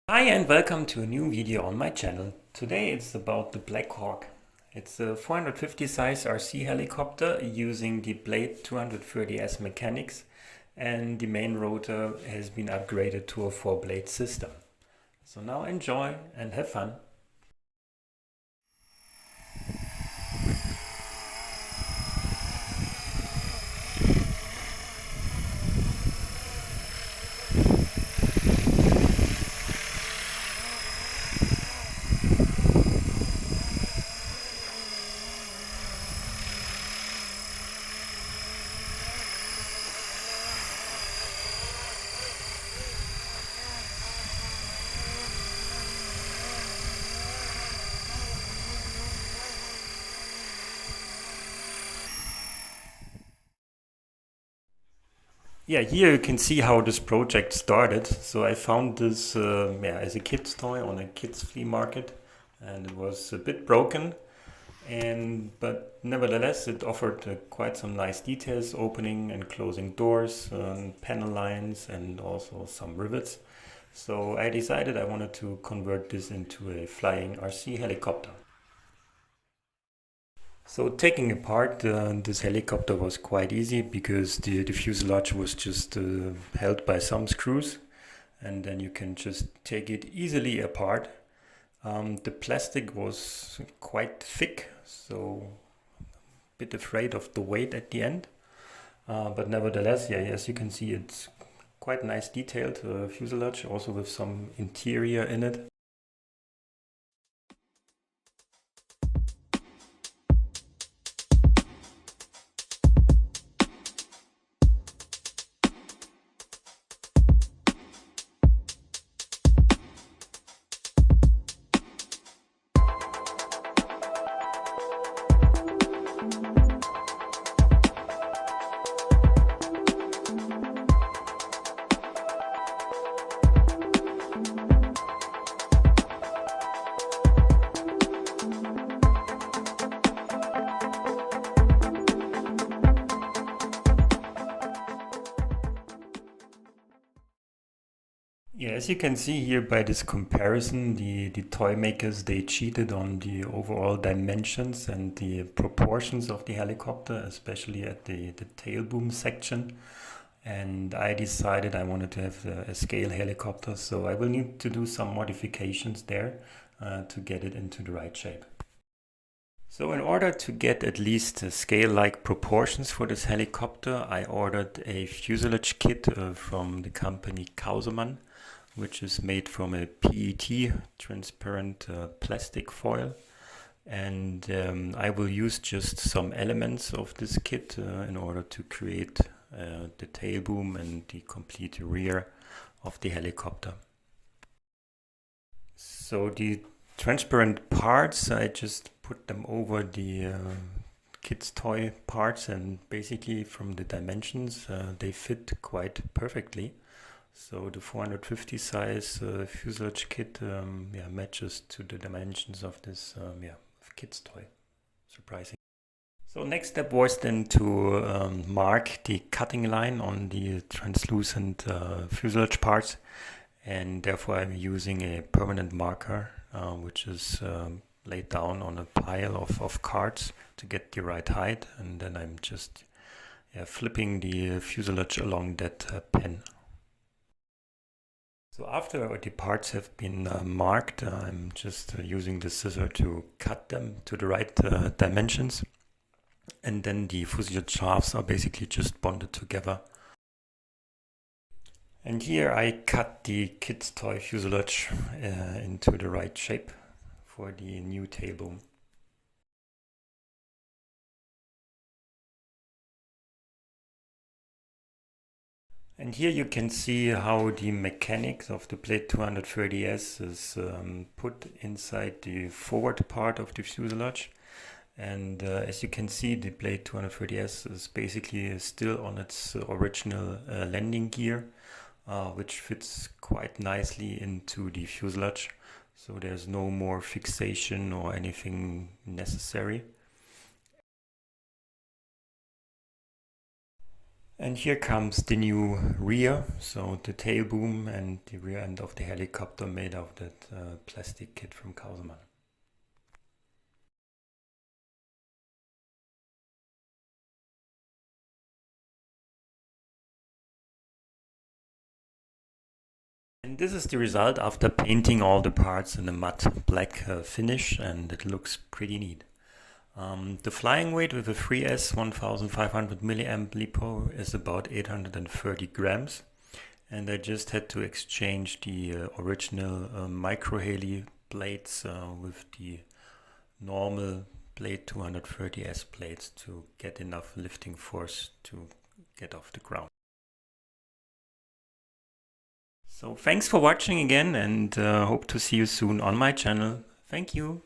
Hi and welcome to a new video on my channel. Today it's about the Black Hawk. It's a 450 size RC helicopter using the Blade 230S mechanics, and the main rotor has been upgraded to a 4-blade system. So now enjoy and have fun. Yeah, here you can see how this project started. So I found this as a kid's toy on a kids flea market, and it was a bit broken, but nevertheless it offered quite some nice details: opening and closing doors, panel lines, and also some rivets. So I decided I wanted to convert this into a flying RC helicopter. So taking apart this helicopter was quite easy because the fuselage was just held by some screws, and then you can just take it easily apart. The plastic was quite thick, so a bit afraid of the weight at the end. But nevertheless, yeah, as you can see, it's quite nice detailed fuselage, also with some interior in it. Yeah, as you can see here by this comparison, the toy makers, they cheated on the overall dimensions and the proportions of the helicopter, especially at the tail boom section. And I decided I wanted to have a scale helicopter, so I will need to do some modifications there to get it into the right shape. So in order to get at least scale-like proportions for this helicopter, I ordered a fuselage kit from the company Kausemann, which is made from a PET transparent plastic foil. And I will use just some elements of this kit in order to create the tail boom and the complete rear of the helicopter. So the transparent parts, I just put them over the kid's toy parts, and basically from the dimensions they fit quite perfectly. So the 450 size fuselage kit matches to the dimensions of this kid's toy. Surprising. So next step was then to mark the cutting line on the translucent fuselage parts, and therefore I'm using a permanent marker which is laid down on a pile of cards to get the right height, and then I'm just flipping the fuselage along that pen. So after the parts have been marked, I'm just using the scissor to cut them to the right dimensions, and then the fuselage shafts are basically just bonded together. And here I cut the kid's toy fuselage into the right shape for the new tail boom. And here you can see how the mechanics of the Blade 230S is put inside the forward part of the fuselage. And as you can see, the Blade 230S is basically still on its original landing gear, which fits quite nicely into the fuselage. So there's no more fixation or anything necessary. And here comes the new rear, so the tail boom and the rear end of the helicopter made of that plastic kit from Kausermann. And this is the result after painting all the parts in a matte black finish, and it looks pretty neat. The flying weight with a 3S 1500 milliamp LiPo is about 830 grams. And I just had to exchange the original Microheli blades with the normal Blade 230S blades to get enough lifting force to get off the ground. So thanks for watching again, and hope to see you soon on my channel. Thank you.